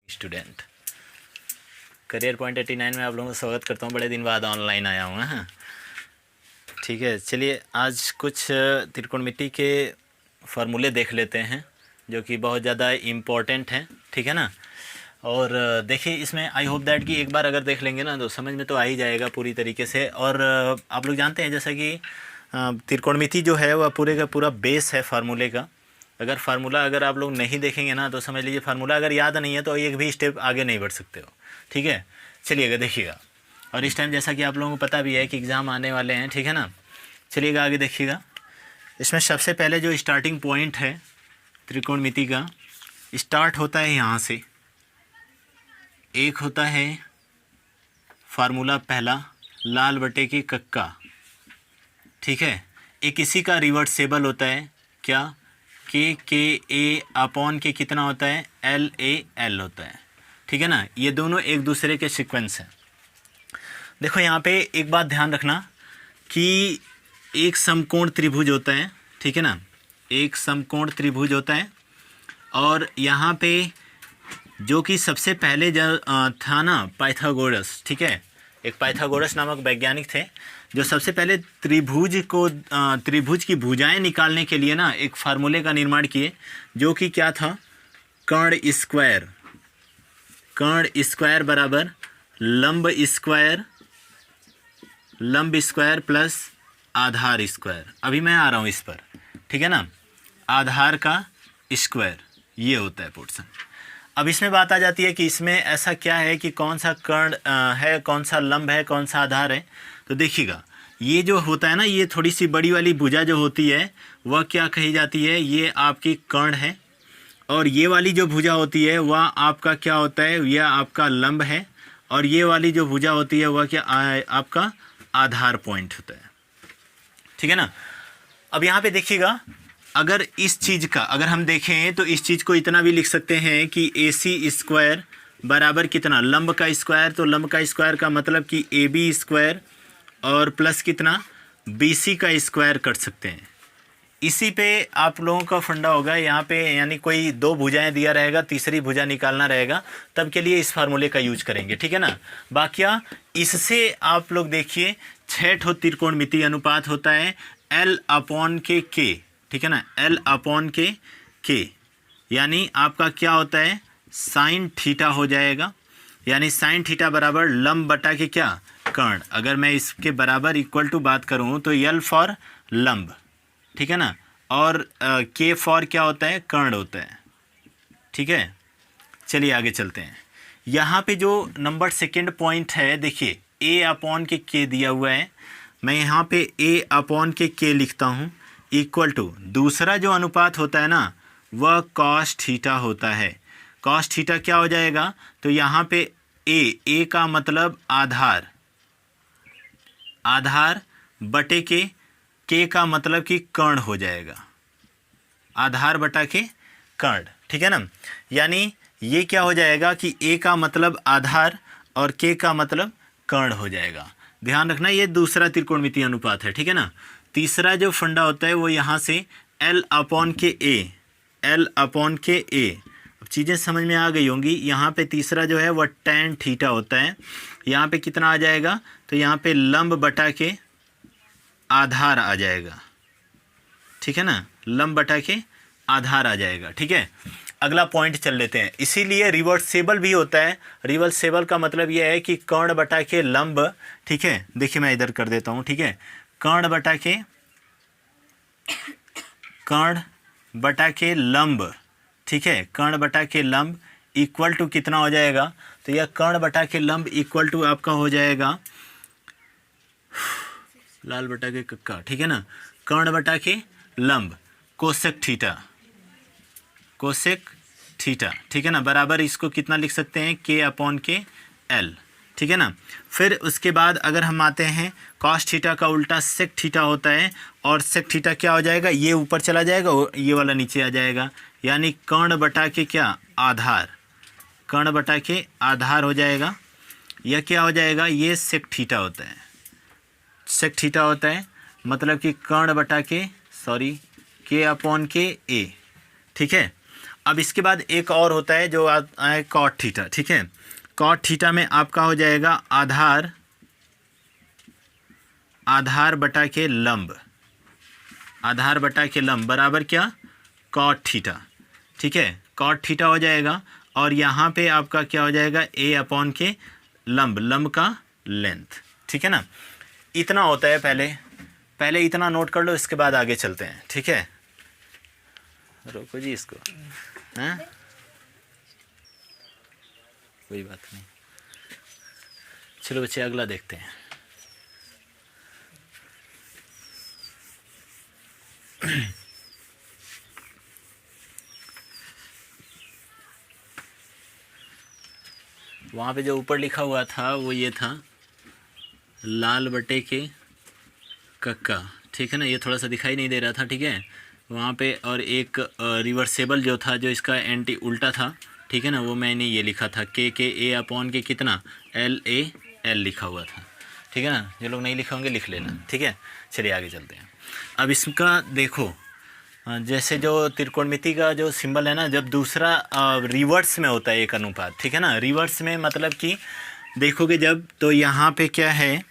Student career point 89 में आप लोगों का स्वागत करता हूँ। बड़े दिन बाद ऑनलाइन आया हूँ। हाँ ठीक है, चलिए आज कुछ त्रिकोणमिति के फार्मूले देख लेते हैं जो कि बहुत ज़्यादा इम्पोर्टेंट हैं। ठीक है ना। और देखिए इसमें आई होप दैट कि एक बार अगर देख लेंगे ना तो समझ में तो आ ही जाएगा पूरी तरीके से। और आप लोग जानते हैं जैसा कि त्रिकोणमिति जो है वह पूरे का पूरा बेस है फार्मूले का। अगर आप लोग नहीं देखेंगे ना तो समझ लीजिए फार्मूला अगर याद नहीं है तो एक भी स्टेप आगे नहीं बढ़ सकते हो। ठीक है, चलिएगा देखिएगा। और इस टाइम जैसा कि आप लोगों को पता भी है कि एग्ज़ाम आने वाले हैं। ठीक है ना, चलिएगा आगे देखिएगा। इसमें सबसे पहले जो स्टार्टिंग पॉइंट है त्रिकोणमिति का स्टार्ट होता है यहाँ से। एक होता है फार्मूला पहला लाल बटे की कक्का। ठीक है, एक इसी का रिवर्सिबल होता है क्या के ए अपॉन के कितना होता है एल ए एल होता है। ठीक है ना, ये दोनों एक दूसरे के सीक्वेंस हैं। देखो यहाँ पे एक बात ध्यान रखना कि एक समकोण त्रिभुज होता है। ठीक है ना, एक समकोण त्रिभुज होता है और यहाँ पे जो कि सबसे पहले जो था ना पाइथागोरस। ठीक है, एक पाइथागोरस नामक वैज्ञानिक थे जो सबसे पहले त्रिभुज की भुजाएं निकालने के लिए ना एक फार्मूले का निर्माण किए जो कि क्या था कर्ण स्क्वायर बराबर लंब स्क्वायर प्लस आधार स्क्वायर। अभी मैं आ रहा हूँ इस पर। ठीक है ना, आधार का स्क्वायर ये होता है पोर्शन। अब इसमें बात आ जाती है कि इसमें ऐसा क्या है कि कौन सा कर्ण है, कौन सा लंब है, कौन सा आधार है। तो देखिएगा ये जो होता है ना, ये थोड़ी सी बड़ी वाली भुजा जो होती है वह क्या कही जाती है, ये आपकी कर्ण है। और ये वाली जो भुजा होती है वह आपका क्या होता है, यह आपका लंब है। और ये वाली जो भुजा होती है वह क्या आपका आधार पॉइंट होता है। ठीक है ना। अब यहाँ पे देखिएगा अगर इस चीज़ का अगर हम देखें तो इस चीज़ को इतना भी लिख सकते हैं कि ए सी स्क्वायर बराबर कितना लंब का स्क्वायर। तो लंब का स्क्वायर का मतलब कि ए बी स्क्वायर और प्लस कितना बी सी का स्क्वायर कर सकते हैं। इसी पे आप लोगों का फंडा होगा यहाँ पे, यानी कोई दो भुजाएं दिया रहेगा, तीसरी भुजा निकालना रहेगा, तब के लिए इस फार्मूले का यूज करेंगे। ठीक है ना। बाकिया इससे आप लोग देखिए 6 ठो त्रिकोणमिति अनुपात होता है एल अपॉन के के। ठीक है ना, एल अपॉन के यानी आपका क्या होता है साइन थीटा हो जाएगा। यानी साइन थीटा बराबर लंब बटा के क्या कर्ण। अगर मैं इसके बराबर इक्वल टू बात करूं तो एल फॉर लंब। ठीक है ना, और के फॉर क्या होता है कर्ण होता है। ठीक है, चलिए आगे चलते हैं। यहाँ पे जो नंबर सेकेंड पॉइंट है देखिए ए अपॉन के दिया हुआ है। मैं यहाँ पे ए अपॉन के लिखता हूँ इक्वल टू दूसरा जो अनुपात होता है ना वह कॉस थीटा होता है। कॉस थीटा क्या हो जाएगा, तो यहाँ पे ए का मतलब आधार बटे के का मतलब कि कर्ण हो जाएगा, आधार बटा के कर्ण। ठीक है ना, यानी ये क्या हो जाएगा कि ए का मतलब आधार और के का मतलब कर्ण हो जाएगा। ध्यान रखना ये दूसरा त्रिकोणमितीय अनुपात है। ठीक है ना। तीसरा जो फंडा होता है वो यहाँ से एल अपॉन के ए। अब चीज़ें समझ में आ गई होंगी। यहाँ पे तीसरा जो है वह tan थीटा होता है। यहाँ पे कितना आ जाएगा, तो यहाँ पे लंब बटा के आधार आ जाएगा। ठीक है ना, लंब बटा के आधार आ जाएगा। ठीक है, अगला पॉइंट चल लेते हैं। इसीलिए रिवर्सिबल भी होता है। रिवर्सिबल का मतलब यह है कि कर्ण बटा के लंब। ठीक है, देखिए मैं इधर कर देता हूँ। ठीक है, कर्ण बटा के लंब। ठीक है, कर्ण बटा के लंब इक्वल टू कितना हो जाएगा, तो यह कर्ण बटा के लंब इक्वल टू आपका हो जाएगा लाल बटा के कक्का। ठीक है ना, कर्ण बटा के लंब कोसेक थीटा। ठीक है ना, बराबर इसको कितना लिख सकते हैं के अपॉन के एल। ठीक है ना। फिर उसके बाद अगर हम आते हैं कॉस थीटा का उल्टा सेक थीटा होता है और सेक थीटा क्या हो जाएगा, ये ऊपर चला जाएगा और ये वाला नीचे आ जाएगा। यानी कर्ण बटा के क्या आधार, कर्ण बटा के आधार हो जाएगा। यह क्या हो जाएगा, ये सेक थीटा होता है। मतलब कि कर्ण बटा के के अपॉन के ए। ठीक है, अब इसके बाद एक और होता है जो है कॉट थीटा, ठीक है। कॉट थीटा में आपका हो जाएगा आधार बटा के लंब, आधार बटा के लंब बराबर क्या, कॉट थीटा, ठीक है। कॉट थीटा हो जाएगा और यहाँ पे आपका क्या हो जाएगा, a अपॉन के लंब, लंब का लेंथ, ठीक है ना। इतना होता है, पहले इतना नोट कर लो, इसके बाद आगे चलते हैं, ठीक है। रोको जी इसको, हैं, कोई बात नहीं। चलो बच्चे अगला देखते हैं। वहाँ पे जो ऊपर लिखा हुआ था वो ये था, लाल बटे के कक्का, ठीक है ना। ये थोड़ा सा दिखाई नहीं दे रहा था, ठीक है वहाँ पे। और एक रिवर्सेबल जो था, जो इसका एंटी उल्टा था, ठीक है ना, वो मैंने ये लिखा था के ए अपॉन के कितना, LA लिखा हुआ था, ठीक है ना। जो लोग नहीं लिखे होंगे लिख लेना, ठीक है। चलिए आगे चलते हैं। अब इसका देखो, जैसे जो त्रिकोणमिति का जो सिंबल है ना, जब दूसरा रिवर्स में होता है एक अनुपात, ठीक है ना। रिवर्स में मतलब कि देखोगे जब, तो यहाँ पे क्या है,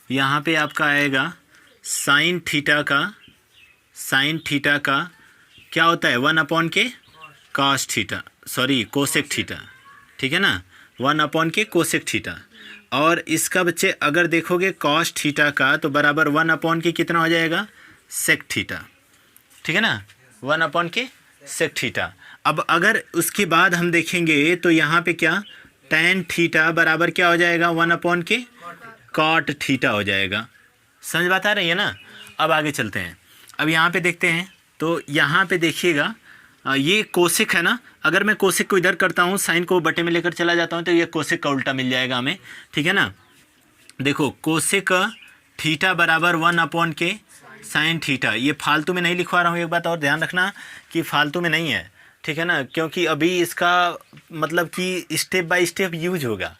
यहाँ पे आपका आएगा साइन थीटा का क्या होता है, 1 अपॉन के cos theta, sorry cosec theta, ठीक है ना, 1 अपॉन के कोसेक थीटा। और इसका बच्चे अगर देखोगे कॉस थीटा का, तो बराबर 1 अपॉन के कितना हो जाएगा, सेक थीटा, ठीक है ना, 1 अपॉन के सेक थीटा। अब अगर उसके बाद हम देखेंगे तो यहाँ पे क्या, टैन थीटा बराबर क्या हो जाएगा, 1 अपॉन के कॉट थीटा हो जाएगा। समझ बात आ रही है ना। अब आगे चलते हैं। अब यहाँ पे देखते हैं, तो यहाँ पे देखिएगा ये कोसेक है ना। अगर मैं कोसेक को इधर करता हूँ, साइन को बटे में लेकर चला जाता हूँ, तो ये कोसेक का उल्टा मिल जाएगा हमें, ठीक है ना। देखो कोसेक थीटा बराबर 1 अपॉन के साइन थीटा। ये फालतू में नहीं लिखवा रहा हूँ, एक बात और ध्यान रखना कि फालतू में नहीं है, ठीक है ना, क्योंकि अभी इसका मतलब कि स्टेप बाय स्टेप यूज होगा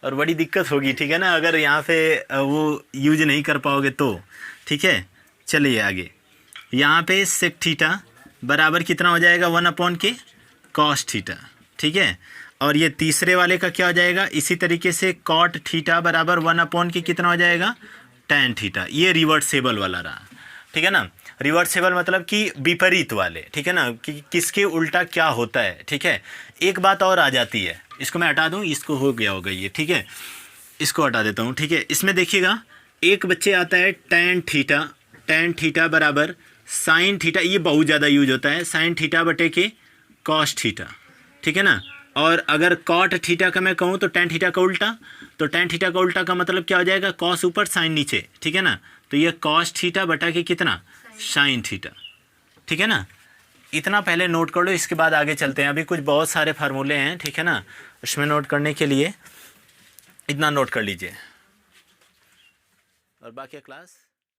और बड़ी दिक्कत होगी, ठीक है ना, अगर यहाँ पे वो यूज नहीं कर पाओगे तो, ठीक है। चलिए आगे, यहाँ पे सेक थीटा बराबर कितना हो जाएगा, 1 अपॉन के कॉस थीटा, ठीक है। और ये तीसरे वाले का क्या हो जाएगा, इसी तरीके से कॉट थीटा बराबर 1 अपॉन के कितना हो जाएगा, टैन थीटा। ये रिवर्सेबल वाला रहा, ठीक है ना। रिवर्सेबल मतलब कि विपरीत वाले, ठीक है ना, कि किसके उल्टा क्या होता है, ठीक है। एक बात और आ जाती है, इसको मैं हटा दूं, इसको हो गया होगा ये, ठीक है, इसको हटा देता हूं, ठीक है। इसमें देखिएगा एक बच्चे आता है टैन थीटा बराबर साइन थीटा, ये बहुत ज़्यादा यूज होता है, साइन थीटा बटे के कॉस थीटा, ठीक है ना। और अगर कॉट थीटा का मैं कहूँ तो टैन थीटा का उल्टा, तो टैन थीटा का उल्टा का मतलब क्या हो जाएगा, कॉस ऊपर साइन नीचे, ठीक है ना। तो ये कॉस थीटा बटा के कितना, साइन थीटा, ठीक है ना। इतना पहले नोट कर लो, इसके बाद आगे चलते हैं। अभी कुछ बहुत सारे फार्मूले हैं, ठीक है ना, उसमें नोट करने के लिए इतना नोट कर लीजिए और बाकी क्लास